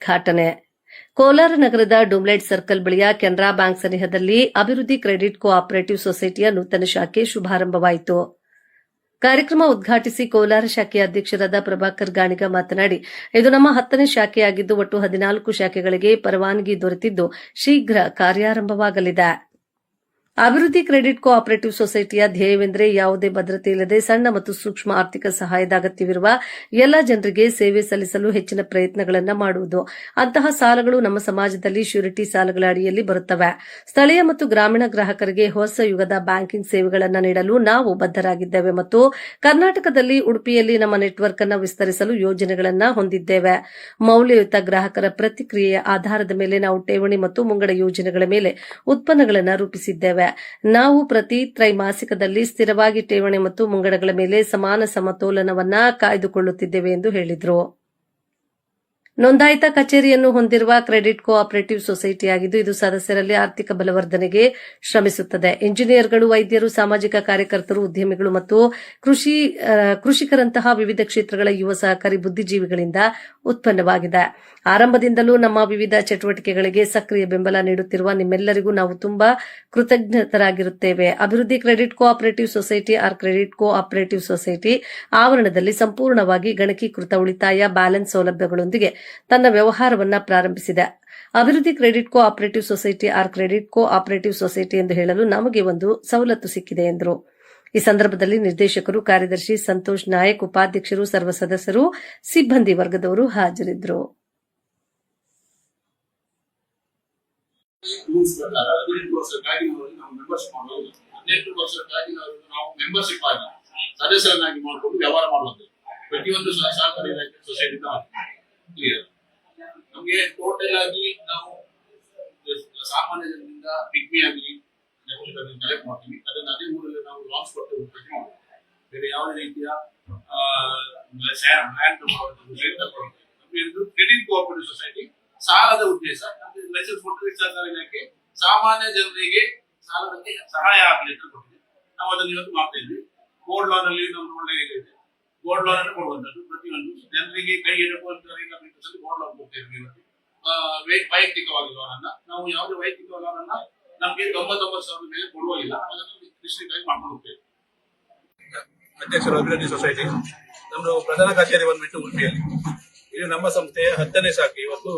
ಉದ್ಘಾಟನೆ. ಕೋಲಾರ ನಗರದ ಡೂಮ್ಲೆಟ್ ಸರ್ಕಲ್ ಬಳಿಯ ಕೆನರಾ ಬ್ಯಾಂಕ್ ಸನಿಹದಲ್ಲಿ ಅಭಿವೃದ್ಧಿ ಕ್ರೆಡಿಟ್ ಕೋಆಪರೇಟಿವ್ ಸೊಸೈಟಿಯ ನೂತನ ಶಾಖೆ ಶುಭಾರಂಭವಾಯಿತು. ಕಾರ್ಯಕ್ರಮ ಉದ್ಘಾಟಿಸಿ ಕೋಲಾರ ಶಾಖೆಯ ಅಧ್ಯಕ್ಷರಾದ ಪ್ರಭಾಕರ್ ಗಾಣಿಗ ಮಾತನಾಡಿ, ಇದು ನಮ್ಮ 10ನೇ ಶಾಖೆಯಾಗಿದ್ದು ಒಟ್ಟು 14 ಶಾಖೆಗಳಿಗೆ ಪರವಾನಗಿ ದೊರೆತಿದ್ದು ಶೀಘ್ರ ಕಾರ್ಯಾರಂಭವಾಗಲಿದೆ. ಅಭಿವೃದ್ಧಿ ಕ್ರೆಡಿಟ್ ಕೋಆಪರೇಟಿವ್ ಸೊಸೈಟಿಯ ಧ್ಯೇಯವೆಂದರೆ ಯಾವುದೇ ಭದ್ರತೆ ಇಲ್ಲದೆ ಸಣ್ಣ ಮತ್ತು ಸೂಕ್ಷ್ಮ ಆರ್ಥಿಕ ಸಹಾಯದ ಅಗತ್ಯವಿರುವ ಎಲ್ಲ ಜನರಿಗೆ ಸೇವೆ ಸಲ್ಲಿಸಲು ಹೆಚ್ಚಿನ ಪ್ರಯತ್ನಗಳನ್ನು ಮಾಡುವುದು. ಅಂತಹ ಸಾಲಗಳು ನಮ್ಮ ಸಮಾಜದಲ್ಲಿ ಶ್ಯೂರಿಟಿ ಸಾಲಗಳ ಅಡಿಯಲ್ಲಿ ಬರುತ್ತವೆ. ಸ್ಥಳೀಯ ಮತ್ತು ಗ್ರಾಮೀಣ ಗ್ರಾಹಕರಿಗೆ ಹೊಸ ಯುಗದ ಬ್ಯಾಂಕಿಂಗ್ ಸೇವೆಗಳನ್ನು ನೀಡಲು ನಾವು ಬದ್ಧರಾಗಿದ್ದೇವೆ ಮತ್ತು ಕರ್ನಾಟಕದಲ್ಲಿ ಉಡುಪಿಯಲ್ಲಿ ನಮ್ಮ ನೆಟ್ವರ್ಕ್ ಅನ್ನು ವಿಸ್ತರಿಸಲು ಯೋಜನೆಗಳನ್ನು ಹೊಂದಿದ್ದೇವೆ. ಮೌಲ್ಯಯುತ ಗ್ರಾಹಕರ ಪ್ರತಿಕ್ರಿಯೆಯ ಆಧಾರದ ಮೇಲೆ ನಾವು ಠೇವಣಿ ಮತ್ತು ಮುಂಗಡ ಯೋಜನೆಗಳ ಮೇಲೆ ಉತ್ಪನ್ನಗಳನ್ನು ರೂಪಿಸಿದ್ದೇವೆ. ನಾವು ಪ್ರತಿ ತ್ರೈಮಾಸಿಕದಲ್ಲಿ ಸ್ಥಿರವಾಗಿ ಠೇವಣಿ ಮತ್ತು ಮುಂಗಡಗಳ ಮೇಲೆ ಸಮಾನ ಸಮತೋಲನವನ್ನು ಕಾಯ್ದುಕೊಳ್ಳುತ್ತಿದ್ದೇವೆ ಎಂದು ಹೇಳಿದರು. ನೋಂದಾಯಿತ ಕಚೇರಿಯನ್ನು ಹೊಂದಿರುವ ಕ್ರೆಡಿಟ್ ಕೋಆಪರೇಟಿವ್ ಸೊಸೈಟಿಯಾಗಿದ್ದು ಇದು ಸದಸ್ಯರಲ್ಲಿ ಆರ್ಥಿಕ ಬಲವರ್ಧನೆಗೆ ಶ್ರಮಿಸುತ್ತದೆ. ಇಂಜಿನಿಯರ್ಗಳು, ವೈದ್ಯರು, ಸಾಮಾಜಿಕ ಕಾರ್ಯಕರ್ತರು, ಉದ್ಯಮಿಗಳು ಮತ್ತು ಕೃಷಿಕರಂತಹ ವಿವಿಧ ಕ್ಷೇತ್ರಗಳ ಯುವ ಸಹಕಾರಿ ಬುದ್ಧಿಜೀವಿಗಳಿಂದ ಉತ್ಪನ್ನವಾಗಿದೆ. ಆರಂಭದಿಂದಲೂ ನಮ್ಮ ವಿವಿಧ ಚಟುವಟಿಕೆಗಳಿಗೆ ಸಕ್ರಿಯ ಬೆಂಬಲ ನೀಡುತ್ತಿರುವ ನಿಮ್ಮೆಲ್ಲರಿಗೂ ನಾವು ತುಂಬಾ ಕೃತಜ್ಞತರಾಗಿರುತ್ತೇವೆ. ಅಭಿವೃದ್ಧಿ credit cooperative society credit cooperative society ಆವರಣದಲ್ಲಿ ಸಂಪೂರ್ಣವಾಗಿ ಗಣಕೀಕೃತ ಉಳಿತಾಯ ಬ್ಯಾಲೆನ್ಸ್ ಸೌಲಭ್ಯಗಳೊಂದಿಗೆ ತನ್ನ ವ್ಯವಹಾರವನ್ನು ಪ್ರಾರಂಭಿಸಿದೆ. ಅಭಿವೃದ್ಧಿ credit cooperative society credit cooperative society ಎಂದು ಹೇಳಲು ನಮಗೆ ಒಂದು ಸವಲತ್ತು ಸಿಕ್ಕಿದೆ ಎಂದರು. ಈ ಸಂದರ್ಭದಲ್ಲಿ ನಿರ್ದೇಶಕರು, ಕಾರ್ಯದರ್ಶಿ ಸಂತೋಷ್ ನಾಯಕ್, ಉಪಾಧ್ಯಕ್ಷರು, ಸರ್ವ ಸದಸ್ಯರು, ಸಿಬ್ಬಂದಿ ವರ್ಗದವರು ಹಾಜರಿದ್ದರು. ಸದಸ್ಯರನ್ನಾಗಿ ಮಾಡಿಕೊಂಡು ವ್ಯವಹಾರ ಮಾಡುವಂತೆ ಪ್ರತಿಯೊಂದು ಸಹಕಾರಿ ಇಲಾಖೆ ಸೊಸೈಟಿ ಕ್ಲಿಯರ್. ನಮಗೆ ಟೋಟಲ್ ಆಗಿ ನಾವು ಸಾಮಾನ್ಯ ಜನರಿಂದ ಪಿಗ್ಮಿ ಆಗಲಿ ಕಲೆಕ್ಟ್ ಮಾಡ್ತೀವಿ. ಅದನ್ನ ಅದೇ ಊರಲ್ಲಿ ನಾವು ಲಾಂಚ್ ಕೊಟ್ಟು ಬೇರೆ ಯಾವುದೇ ರೀತಿಯ ಕ್ರೆಡಿಟ್ ಕೋಆಪರೇಟಿವ್ ಸೊಸೈಟಿ ಸಾಲದ ಉದ್ದೇಶ ಲೈಸೆನ್ಸ್ ಕೊಟ್ಟು ಸಹಕಾರಿ ಇಲಾಖೆ ಸಾಮಾನ್ಯ ಜನರಿಗೆ ಸಾಲಕ್ಕೆ ಸಹಾಯ ಆಗಲಿ ಅಂತ ಕೊಟ್ಟಿದೆ. ನಾವು ಅದನ್ನು ಇವತ್ತು ಮಾಡ್ತಾ ಇದ್ವಿ. ಗೋಲ್ಡ್ ಲೋನ್ ಅಲ್ಲಿ ನಮ್ಗೆ ಒಳ್ಳೆ ಇದೆ. ಗೋಲ್ಡ್ ಲೋನ್ ಅನ್ನು ಕೊಡುವಂಥದ್ದು ಪ್ರತಿಯೊಂದು ಜನರಿಗೆ ಕೈ ಹಿಡಿಯುವಂತವರಿಗೆ ಗೋಲ್ಡ್ ಲೋನ್ ಕೊಡ್ತಾ ಇದ್ವಿ. ವೈಯಕ್ತಿಕವಾಗಿ ಲೋನ್ ಅನ್ನ ನಾವು ಯಾವುದೇ ವೈಯಕ್ತಿಕ ಲೋನ್ ಅನ್ನ ನಮಗೆ 99,000 ಮೇಲೆ ಕೊಡುವಾಗಿಲ್ಲ. ಅದನ್ನು ಡಿಸ್ಟ್ರಿಕ್ಟ್ ಆಗಿ ಮಾಡ್ಕೊಂಡು ಹೋಗ್ತೇವೆ. ಅಧ್ಯಕ್ಷರು ಅಭಿವೃದ್ಧಿ ಸೊಸೈಟಿ ನಮ್ದು ಪ್ರಧಾನ ಕಚೇರಿ ಬಂದ್ಬಿಟ್ಟು ಉಡುಪಿಯಲ್ಲಿ. ಇದು ನಮ್ಮ ಸಂಸ್ಥೆಯ 10ನೇ ಶಾಖೆ ಇವತ್ತು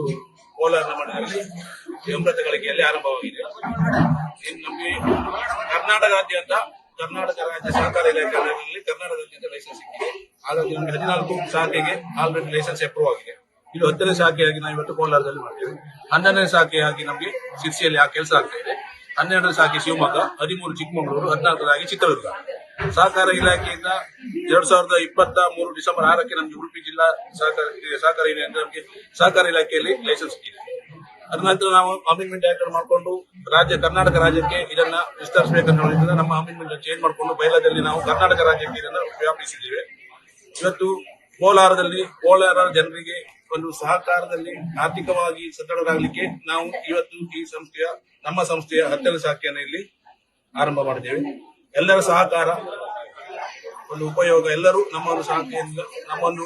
ಕೋಲಾರ ಮಂಡಲದಲ್ಲಿ ಅಮೃತ ಗಳಿಗೆಯಲ್ಲಿ ಆರಂಭವಾಗಿದೆ. ನಮಗೆ ಕರ್ನಾಟಕದಾದ್ಯಂತ ಕರ್ನಾಟಕ ರಾಜ್ಯ ಸಹಕಾರ ಇಲಾಖೆಯಲ್ಲಿ ಕರ್ನಾಟಕದಾದ್ಯಂತ ಲೈಸೆನ್ಸ್ ಸಿಕ್ಕಿದೆ. ಹಾಗಾಗಿ ನಮಗೆ 14 ಶಾಖೆಗೆ ಆಲ್ರೆಡಿ ಲೈಸೆನ್ಸ್ ಅಪ್ರೂವ್ ಆಗಿದೆ. ಇದು 10ನೇ ಶಾಖೆಯಾಗಿ ನಾವು ಇವತ್ತು ಕೋಲಾರದಲ್ಲಿ ಮಾಡ್ತೇವೆ. 11ನೇ ಶಾಖೆಯಾಗಿ ನಮಗೆ ಶಿರ್ಸಿಯಲ್ಲಿ ಆ ಕೆಲಸ ಆಗ್ತಾ ಇದೆ. 12ನೇ ಶಾಖೆ ಶಿವಮೊಗ್ಗ, 13 ಚಿಕ್ಕಮಗಳೂರು, 14ನೇದಾಗಿ ಚಿತ್ರದುರ್ಗ. ಸಹಕಾರ ಇಲಾಖೆಯಿಂದ 2023 ಡಿಸೆಂಬರ್ 6ಕ್ಕೆ ನಮಗೆ ಉಡುಪಿ ಜಿಲ್ಲಾ ಸಹಕಾರ ನಮಗೆ ಸಹಕಾರ ಇಲಾಖೆಯಲ್ಲಿ ಲೈಸೆನ್ಸ್ ಸಿಕ್ಕಿದೆ. ಅದ ನಂತರ ನಾವು ಅಮೆಂಡ್ಮೆಂಟ್ ಆಕ್ಟ್ ಮಾಡಿಕೊಂಡು ಕರ್ನಾಟಕ ರಾಜ್ಯಕ್ಕೆ ಇದನ್ನ ವಿಸ್ತರಿಸಬೇಕನ್ನೋದ್ರಿಂದ ನಮ್ಮ ಅಮೆಂಡ್ಮೆಂಟ್ ಚೇಂಜ್ ಮಾಡಿಕೊಂಡು ಬೈಲಾದಲ್ಲಿ ನಾವು ಕರ್ನಾಟಕ ರಾಜ್ಯಕ್ಕೆ ಇದನ್ನು ವ್ಯಾಪಿಸಿದ್ದೇವೆ. ಇವತ್ತು ಕೋಲಾರ ಜನರಿಗೆ ಒಂದು ಸಹಕಾರದಲ್ಲಿ ಆರ್ಥಿಕವಾಗಿ ಸದೃಢರಾಗಲಿಕ್ಕೆ ನಾವು ಇವತ್ತು ನಮ್ಮ ಸಂಸ್ಥೆಯ 10ನೇ ಶಾಖೆಯನ್ನು ಇಲ್ಲಿ ಆರಂಭ ಮಾಡಿದ್ದೇವೆ. ಎಲ್ಲರ ಸಹಕಾರ ಒಂದು ಉಪಯೋಗ. ಎಲ್ಲರೂ ನಮ್ಮ ಒಂದು ಶಾಖೆಯಿಂದ, ನಮ್ಮ ಒಂದು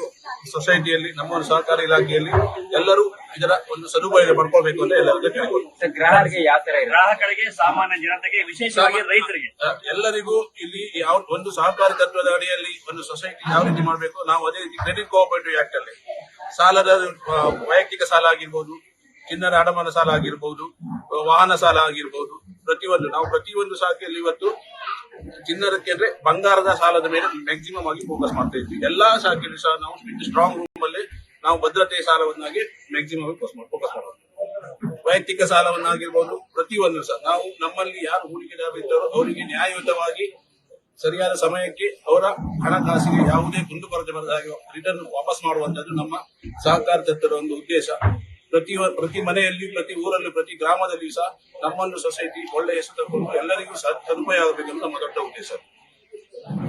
ಸೊಸೈಟಿಯಲ್ಲಿ, ನಮ್ಮ ಒಂದು ಸಹಕಾರ ಇಲಾಖೆಯಲ್ಲಿ ಎಲ್ಲರೂ ಇದರ ಒಂದು ಸದುಪಯೋಗ ಪಡ್ಕೊಳ್ಬೇಕು ಅಂತ ಎಲ್ಲರಿಗೂ ಕೇಳಿಕೊಳ್ಳಿ. ಗ್ರಾಹಕರಿಗೆ, ಸಾಮಾನ್ಯ ಜನತೆಗೆ, ವಿಶೇಷವಾಗಿ ರೈತರಿಗೆ, ಎಲ್ಲರಿಗೂ ಇಲ್ಲಿ ಯಾವ ಒಂದು ಸಹಕಾರ ತತ್ವದ ಅಡಿಯಲ್ಲಿ ಒಂದು ಸೊಸೈಟಿ ಯಾವ ರೀತಿ ಮಾಡಬೇಕು, ನಾವು ಅದೇ ರೀತಿ ಕ್ರೆಡಿಟ್ ಕೋಆಪರೇಟಿವ್ ಆಕ್ಟ್ ಅಲ್ಲಿ ಸಾಲದ ವೈಯಕ್ತಿಕ ಸಾಲ ಆಗಿರ್ಬೋದು, ಚಿನ್ನದ ಅಡಮಾನ ಸಾಲ ಆಗಿರ್ಬೋದು, ವಾಹನ ಸಾಲ ಆಗಿರ್ಬೋದು, ಪ್ರತಿಯೊಂದು ಶಾಖೆಯಲ್ಲಿ ಇವತ್ತು ಚಿನ್ನದಕ್ಕೆ ಅಂದ್ರೆ ಬಂಗಾರದ ಸಾಲದ ಮೇಲೆ ಮ್ಯಾಕ್ಸಿಮಮ್ ಆಗಿ ಫೋಕಸ್ ಮಾಡ್ತಾ ಇದ್ವಿ. ಎಲ್ಲಾ ಶಾಖೆಯಲ್ಲಿ ಸಹ ನಾವು ಸ್ಟ್ರಾಂಗ್ ರೂಮ್ ಅಲ್ಲಿ ನಾವು ಭದ್ರತೆ ಸಾಲವನ್ನಾಗಿ ಮ್ಯಾಕ್ಸಿಮಮ್ ಫೋಕಸ್ ಮಾಡೋದು. ವೈಯಕ್ತಿಕ ಸಾಲವನ್ನಾಗಿರ್ಬೋದು, ಪ್ರತಿಯೊಂದು ಸಹ ನಾವು ನಮ್ಮಲ್ಲಿ ಯಾರು ಹೂಡಿಕೆದಾರರು ಇದ್ದಾರೋ ಅವರಿಗೆ ನ್ಯಾಯಯುತವಾಗಿ ಸರಿಯಾದ ಸಮಯಕ್ಕೆ ಅವರ ಹಣಕಾಸಿಗೆ ಯಾವುದೇ ಕುಂದುಕೊರತೆ ಬರದಾಗಿ ರಿಟರ್ನ್ ವಾಪಸ್ ಮಾಡುವಂತದ್ದು ನಮ್ಮ ಸಹಕಾರ ತತ್ವದ ಒಂದು ಉದ್ದೇಶ. ಪ್ರತಿ ಮನೆಯಲ್ಲಿ, ಪ್ರತಿ ಊರಲ್ಲೂ, ಪ್ರತಿ ಗ್ರಾಮದಲ್ಲಿ ಸಹ ನಮ್ಮೊಂದು ಸೊಸೈಟಿ ಒಳ್ಳೆಯ ಹೆಸರು ತಗೊಂಡು ಎಲ್ಲರಿಗೂ ಸದುಪಯೋಗ ಆಗಬೇಕೆಂದು ನಮ್ಮ ದೊಡ್ಡ ಉದ್ದೇಶ.